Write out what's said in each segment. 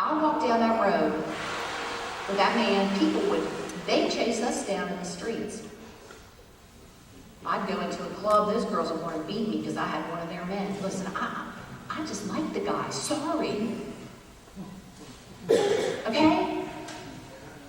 I walked down that road with that man, they'd chase us down in the streets. I'd go into a club, those girls would want to beat me because I had one of their men. Listen, I just like the guy, sorry. Okay?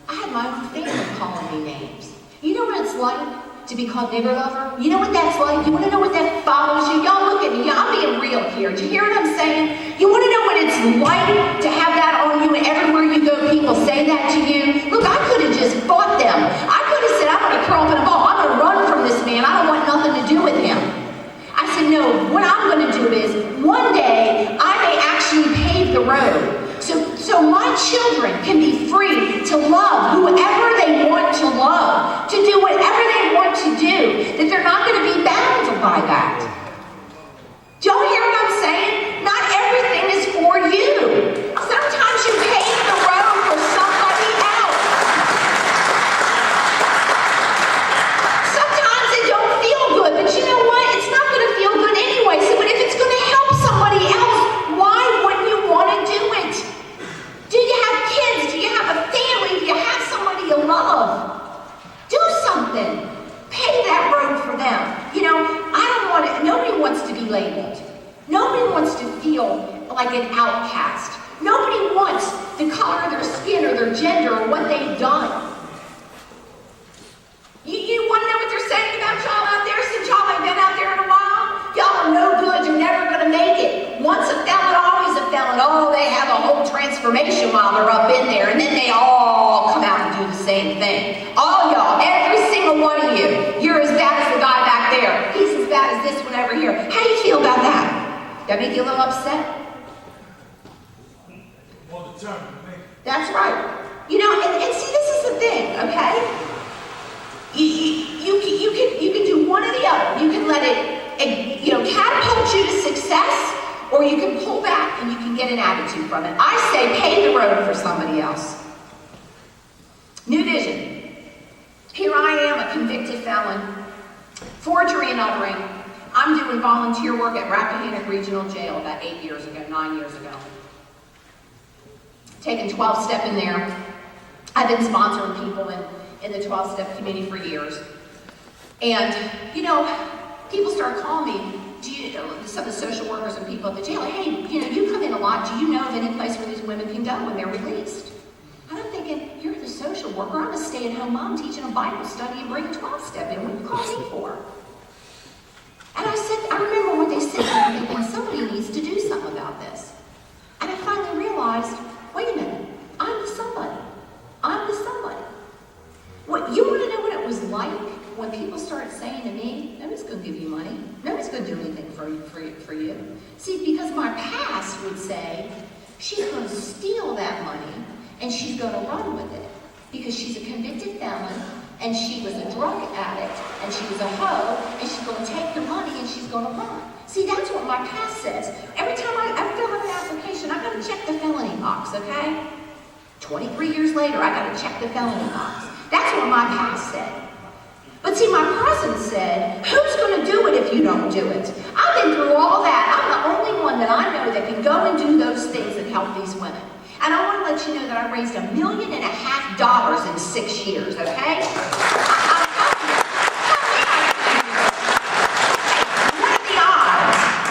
I had my own family calling me names. You know what it's like to be called nigger lover? You know what that's like? You want to know what that follows you? Y'all look at me, I'm being real here. Do you hear what I'm saying? You want to know what it's like to have that on you and everywhere you go people say that to you? Look, I could have just fought them. I could have said, I'm going to curl up in a ball. I'm going to run from this man. I don't want nothing to do with him. I said, no, what I'm going to do is, one day, I may actually pave the road. So my children can be free to love whoever they want to love, to do whatever they want to do, that they're not going to be bound by that. Do y'all hear what I'm saying? Not everything is for you. Sometimes you pave the road for somebody else. Sometimes it don't feel good, but you know what? It's not going to feel good anyway. So if it's going to help somebody else, why wouldn't you want to do it? Do you have kids? Do you have a family? Do you have somebody you love? Do something. Pave that road for them. You know, nobody wants to be labeled. Nobody wants to feel like an outcast. Nobody wants the color of their skin or their gender or what they've done. You want to know what they're saying about y'all out there since y'all ain't been out there in a while? Y'all are no good. You're never going to make it. Once a felon, always a felon. Oh, they have a whole transformation while they're up in there, and then they all come out and do the same thing. All y'all, every single one of you, you're as bad as the guy back there. He's as bad as this one over here. How do you feel about that? That make you a little upset? More determined, man. That's right. You know, and see, this is the thing, okay? You can do one or the other. You can let it, catapult you to success, or you can pull back and you can get an attitude from it. I say pave the road for somebody else. New vision. Here I am, a convicted felon, forgery and othering. I'm doing volunteer work at Rappahannock Regional Jail about 9 years ago. Taking 12-step in there. I've been sponsoring people in the 12-step community for years. And, people start calling me, some of the social workers and people at the jail, hey, you come in a lot, do you know of any place where these women can go when they're released? And I'm thinking, you're the social worker, I'm a stay-at-home mom teaching a Bible study and bringing 12-step in, what do you call me for? And I remember when they said that, I'm thinking, somebody needs to do something about this. And I finally realized, wait a minute, I'm the somebody. What, you want to know what it was like when people started saying to me, nobody's going to give you money, nobody's going to do anything for you. See, because my past would say, she's going to steal that money and she's going to run with it. Because she's a convicted felon and she was a drug addict and she was a hoe and she's going to take the money and she's going to run. See, that's what my past says. Every time I fill out an application, I got to check the felony box, okay? 23 years later, I got to check the felony box. That's what my past said. But see, my present said, who's going to do it if you don't do it? I've been through all that. I'm the only one that I know that can go and do those things that help these women. And I want to let you know that I raised $1.5 million in 6 years, okay?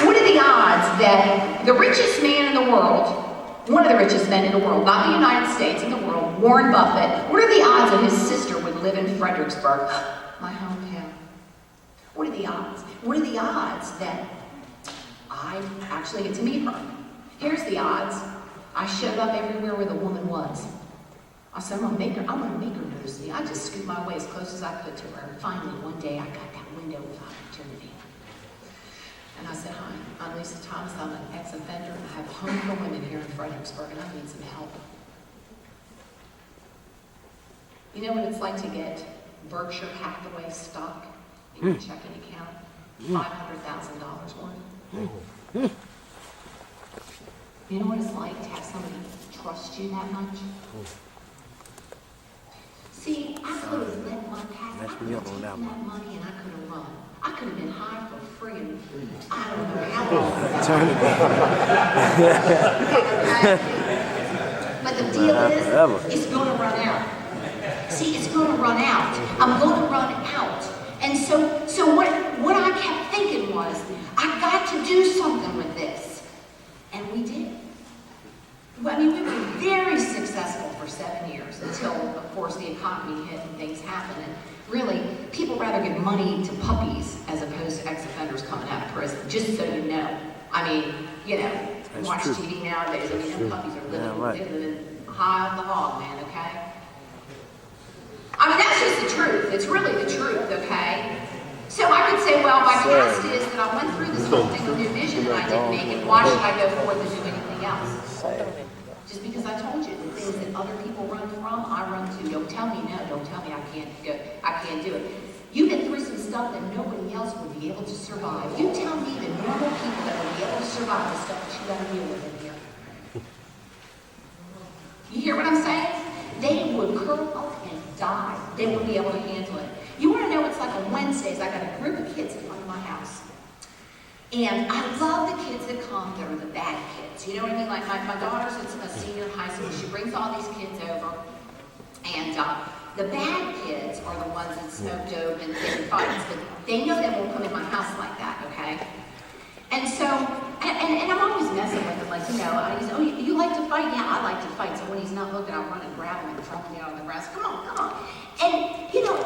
What are the odds that the richest man in the world, one of the richest men in the world, not the United States, in the world, Warren Buffett, what are the odds that his sister would live in Fredericksburg, my hometown? What are the odds? What are the odds that I actually get to meet her? Here's the odds. I showed up everywhere where the woman was. I said, I'm gonna make her notice me. I just scooped my way as close as I could to her. And finally, one day, I got that window of opportunity. And I said, hi, I'm Lisa Thomas. I'm an ex-offender. I have a home for women here in Fredericksburg, and I need some help. You know what it's like to get Berkshire Hathaway stock in your checking account? $500,000 worth. You know what it's like to have somebody trust you that much? See, I could have let my past, I could have taken that money and I could have run. I could have been high for free and I don't know how long. But the deal is, it's going to run out. See, it's going to run out. I'm going to run out. And so what I kept thinking was, I got to do something with this. And we did. I mean, we were very successful for 7 years until, of course, the economy hit and things happened. And really, people rather give money to puppies as opposed to ex-offenders coming out of prison, just so you know. I mean, you know, That's watch true. TV nowadays. I mean, them puppies are living, Yeah, right. living high off the hog, man, okay? I mean, that's just the truth. It's really the truth, okay? So I could say, well, my past is that I went through this whole thing of new vision that I didn't make, and why should I go forth and do anything else? Just because I told you the things that other people run from, I run to. Don't tell me no. Don't tell me I can't do it. You've been through some stuff that nobody else would be able to survive. You tell me the normal people that would be able to survive the stuff that you got to deal with in here. You hear what I'm saying? They would curl up and die. They wouldn't be able to handle it. You want to know what it's like on Wednesdays? I got a group of kids in front of my house. And I love the kids that come that are the bad kids. You know what I mean? Like my daughter's a senior in high school. She brings all these kids over. And the bad kids are the ones that smoke dope and get in fights. But they know they won't come in my house like that, okay? And so, and I'm always messing with them. Like, you know, oh, you like to fight? Yeah, I like to fight. So when he's not looking, I'll run and grab him and throw him down on the grass. Come on, come on. And, you know,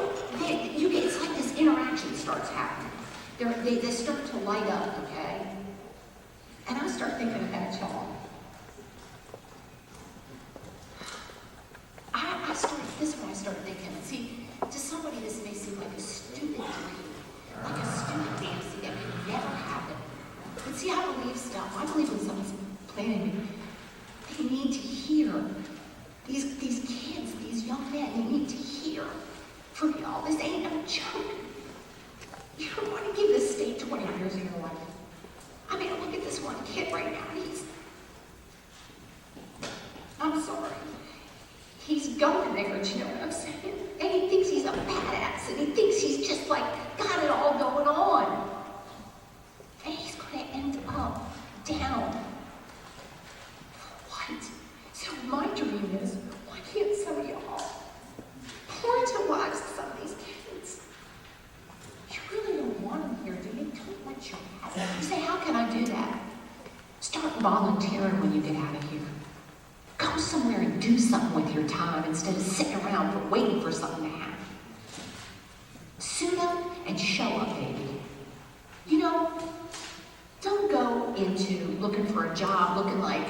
it's like this interaction starts happening. They start to light up, okay? And I start thinking about y'all. This is when I started thinking, see, to somebody this may seem like a stupid dream, like a stupid fantasy that could never happen. But see, I believe stuff. I believe when someone's planning me, they need to hear. These kids, these young men, they need to hear from y'all. This ain't no joke. You don't want to give this state 20 years of your life. I mean, look at this one kid right now. I'm sorry. He's going there, do you know what I'm saying? And he thinks he's a badass, and he thinks he's just like got it all going on. And he's going to end up down. What? So my dream is, why can't some of y'all pour into lives of some of these kids? You really don't want them here, do you? Don't let your happen. You say, how can I do that? Start volunteering when you get out of here. Go somewhere and do something with your time instead of sitting around waiting for something to happen. Suit up and show up, baby. You know, don't go into looking for a job looking like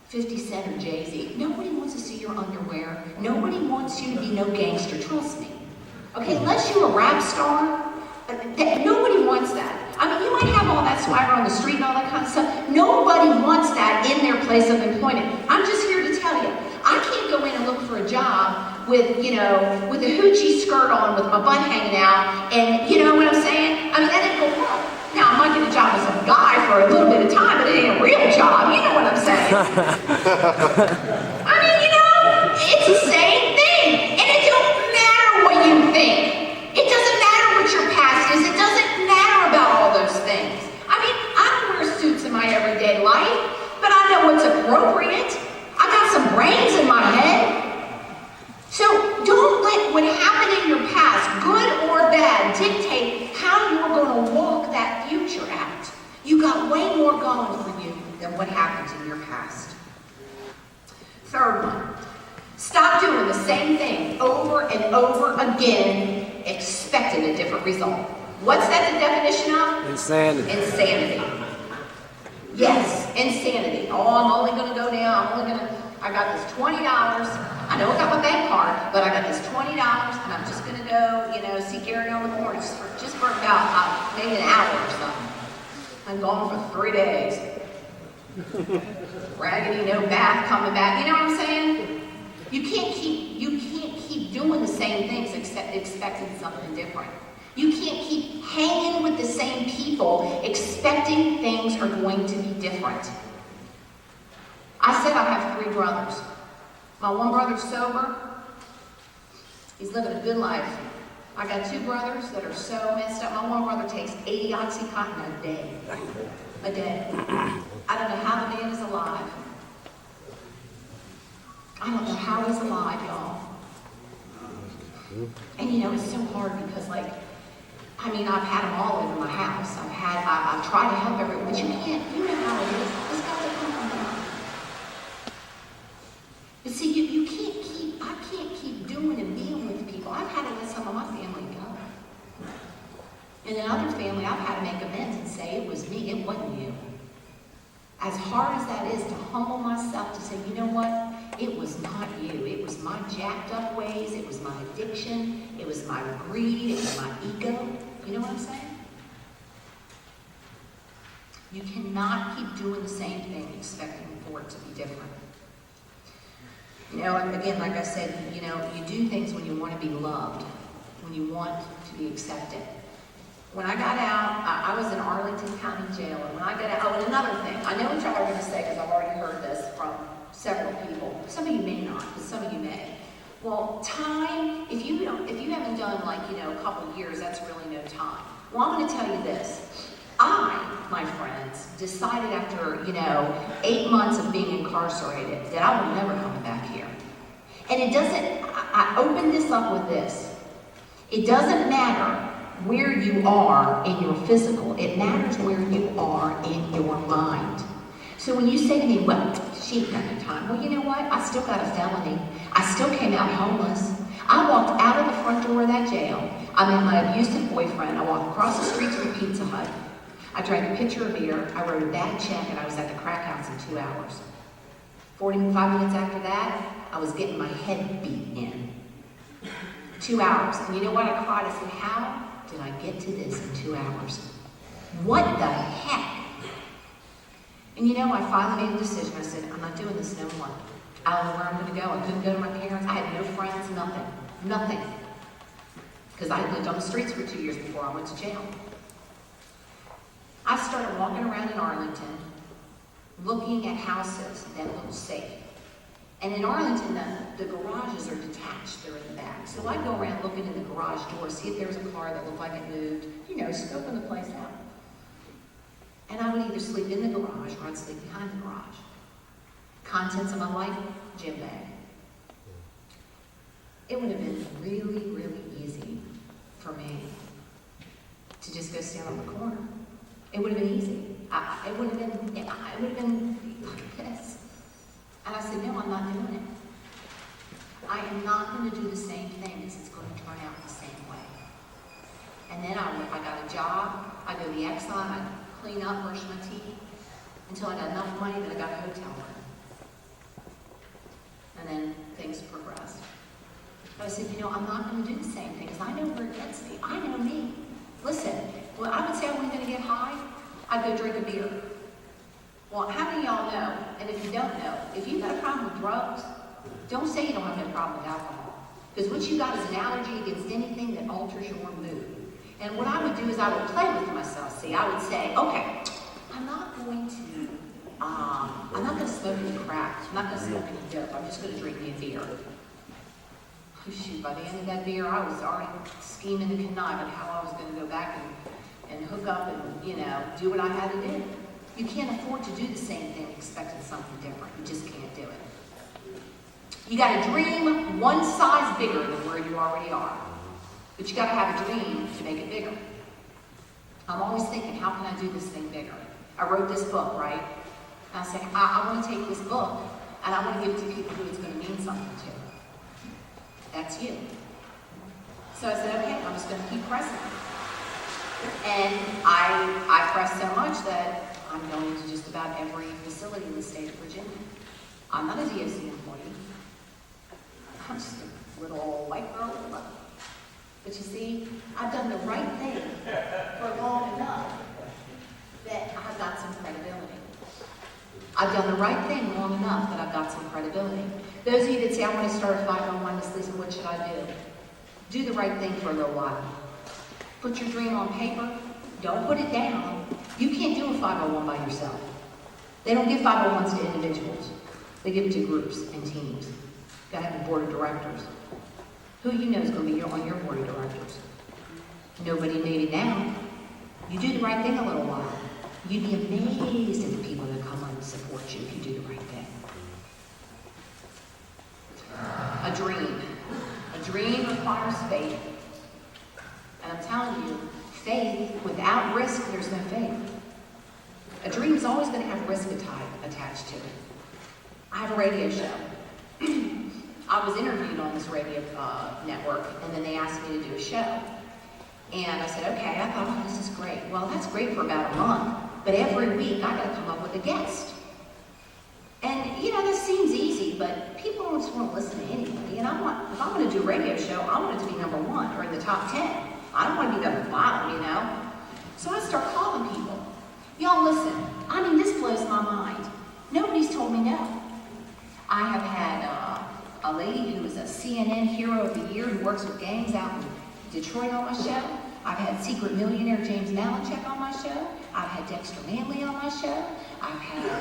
50 Cent or Jay-Z. Nobody wants to see your underwear. Nobody wants you to be no gangster, trust me. Okay, unless you're a rap star, nobody wants that. I mean, you might have all that swagger on the street and all that kind of stuff. Nobody wants that in their place of employment. I'm just here to tell you, I can't go in and look for a job with, you know, with a hoochie skirt on with my butt hanging out, and you know what I'm saying? I mean, that ain't gonna work. Now, I might get a job with some guy for a little bit of time, but it ain't a real job. You know what I'm saying? I mean, you know, it's the same thing. And it don't matter what you think. It doesn't matter what your past is. It doesn't matter about all those things. I mean, I don't wear suits in my everyday life, but I know what's appropriate. I got some brains in my head. So don't let what happened in your past, good or bad, dictate how you're going to walk that future out. You got way more going for you than what happened in your past. Third one, stop doing the same thing over and over again, expecting a different result. What's that the definition of? Insanity. Insanity. Yes, insanity. Oh, I'm only going to go down. I got this $20. I know I got my bank card, but I got this $20, and I'm just going to go, you know, see Gary on the corner just for about maybe an hour or something. I'm gone for 3 days. Raggedy, no bath, coming back. You know what I'm saying? You can't keep doing the same things except expecting something different. You can't keep hanging with the same people expecting things are going to be different. I said I have 3 brothers. My one brother's sober. He's living a good life. I got 2 brothers that are so messed up. My one brother takes 80 Oxycontin a day. A day. I don't know how the man is alive. I don't know how he's alive, y'all. And you know, it's so hard because, like, I mean, I've had them all over my house. I've tried to help everyone, but you can't, you know how it is. It's got to come from God. But see, I can't keep doing and being with people. I've had to let some of my family go. And in other family, I've had to make amends and say, it was me, it wasn't you. As hard as that is to humble myself to say, you know what? It was not you. It was my jacked up ways. It was my addiction. It was my greed. It was my ego. You know what I'm saying? You cannot keep doing the same thing expecting for it to be different. You know, again, like I said, you know, you do things when you want to be loved, when you want to be accepted. When I got out, I was in Arlington County Jail, and when I got out, oh, and another thing, I know what y'all are going to say because I've already heard this from several people. Some of you may not, but some of you may. Well, time, if you haven't done, like, you know, a couple of years, that's really no time. Well, I'm going to tell you this. My friends, decided after, you know, 8 months of being incarcerated that I will never come back here. And it doesn't, I opened this up with this. It doesn't matter where you are in your physical, it matters where you are in your mind. So when you say to me, well, she ain't got no time. Well, you know what? I still got a felony. I still came out homeless. I walked out of the front door of that jail. I met my abusive boyfriend. I walked across the street to a Pizza Hut. I drank a pitcher of beer. I wrote a bad check, and I was at the crack house in 2 hours. 45 minutes after that, I was getting my head beat in. 2 hours. And you know what? I cried. I said, how did I get to this in 2 hours? What the heck? And you know, I finally made a decision. I said, I'm not doing this no more. I don't know where I'm going to go. I couldn't go to my parents. I had no friends, nothing. Nothing. Because I had lived on the streets for 2 years before I went to jail. I started walking around in Arlington, looking at houses that looked safe. And in Arlington, the garages are detached. They're in the back. So I'd go around looking in the garage door, see if there was a car that looked like it moved, you know, scoping the place out. And I would either sleep in the garage or I'd sleep behind the garage. Contents of my life, gym bag. It would have been really, really easy for me to just go stand on the corner. It would have been easy. It would have been like this. And I said, no, I'm not doing it. I am not going to do the same thing because it's going to turn out the same way. And then I got a job. I go to the Exxon. I clean up, brush my teeth until I got enough money that I got a hotel room. And then things progressed. But I said, you know, I'm not going to do the same thing because I know where it gets me. I know me. Listen, well, I would say I wasn't going to get high. I'd go drink a beer. Well, how many of y'all know, and if you don't know, if you've got a problem with drugs, don't say you don't have no problem with alcohol. Because what you got is an allergy against anything that alters your mood. And what I would do is I would play with myself. See, I would say, okay, I'm not going to smoke any crack. I'm not going to smoke any dope. I'm just going to drink me a beer. Oh, shoot, by the end of that beer, I was already scheming and conniving how I was going to go back and hook up and, you know, do what I had to do. You can't afford to do the same thing expecting something different. You just can't do it. You got to dream one size bigger than where you already are. But you got to have a dream to make it bigger. I'm always thinking, how can I do this thing bigger? I wrote this book, right? And I said, I want to take this book and I want to give it to people who it's going to mean something to. That's you. So I said, okay, I'm just going to keep pressing. And I pressed so much that I'm going to just about every facility in the state of Virginia. I'm not a DOC employee. I'm just a little old white girl with a love. But you see, I've done the right thing for long enough that I've got some credibility. I've done the right thing long enough that I've got some credibility. Those of you that say, I want to start a 501, Miss Lisa, what should I do? Do the right thing for a little while. Put your dream on paper. Don't put it down. You can't do a 501 by yourself. They don't give 501s to individuals. They give it to groups and teams. You've got to have a board of directors. Who you know is going to be on your board of directors? Nobody maybe now. You do the right thing a little while. You'd be amazed at the people that come on and support you if you do the right thing. a dream. A dream requires faith. And I'm telling you, faith, without risk, there's no faith. A dream is always going to have risk attached to it. I have a radio show. I was interviewed on this radio network, and then they asked me to do a show. And I said, okay, I thought, oh, this is great. Well, that's great for about a month, but every week I got to come up with a guest. And, you know, this seems easy, but people don't just want to listen to anybody. And if I'm going to do a radio show, I want it to be number 1 or in the top 10. I don't want to be number 5, you know? So I start calling people. Y'all listen, I mean, this blows my mind. Nobody's told me no. I have had a lady who is a CNN Hero of the Year who works with gangs out in Detroit on my show. I've had secret millionaire James Malinchek on my show. I've had Dexter Manley on my show. I've had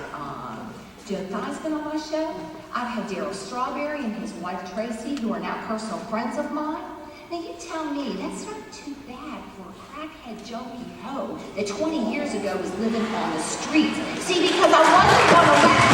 Joe Theismann on my show. I've had Darryl Strawberry and his wife Tracy, who are now personal friends of mine. Now you tell me, that's not too bad for a crackhead junkie hoe that 20 years ago was living on the streets. See, because I wasn't going to let